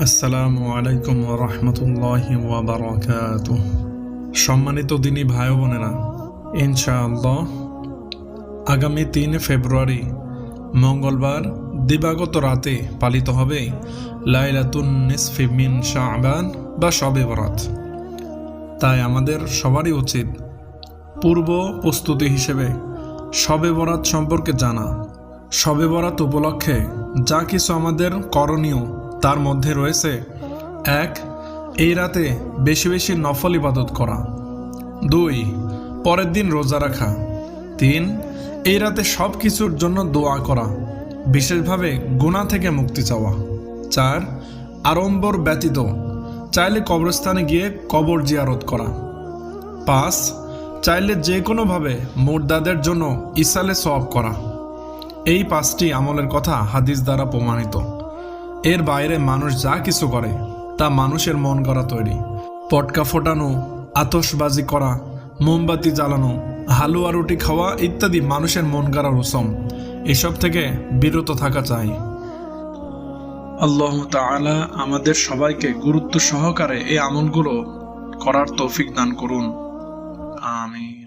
আসসালামু আলাইকুম ওয়া রাহমাতুল্লাহি ওয়া বারাকাতুহু। সম্মানিত দিনী ভাই ও বোনেরা, ইনশাআল্লাহ আগামী ৩ ফেব্রুয়ারি মঙ্গলবার দিবাগত রাতে পালিত হবে লাইলাতুন নিসফি মিন শাবান বা শবে বরাত। তাই আমাদের সবারই উচিত পূর্ব প্রস্তুতি হিসেবে শবে বরাত সম্পর্কে জানা। শবে বরাত উপলক্ষে যা কিছু আমাদের করণীয় তার মধ্যে রয়েছে: ১. এই রাতে বেশি বেশি নফল ইবাদত করা। ২. পরের দিন রোজা রাখা। ৩. এই রাতে সব কিছুর জন্য দোয়া করা, বিশেষভাবে গুনাহ থেকে মুক্তি চাওয়া। ৪. আড়ম্বর ব্যতীত চাইলে কবরস্থানে গিয়ে কবর জিয়ারত করা। ৫. চাইলে যে কোনোভাবে মুর্দাদের জন্য ইসালে সওয়াব করা। এই ৫টি আমলের কথা হাদিস দ্বারা প্রমাণিত। এর বাইরে মানুষ যা কিছু করে তা মানুষের মন গড়া তৈরি। পটকা ফোটানো, আতশবাজি করা, মোমবাতি জ্বালানো, হালুয়া রুটি খাওয়া ইত্যাদি মানুষের মন গড়া রসম। এসব থেকে বিরত থাকা চাই। আল্লাহ তাআলা আমাদের সবাইকে গুরুত্ব সহকারে এই আমলগুলো করার তৌফিক দান করুন। আমিন।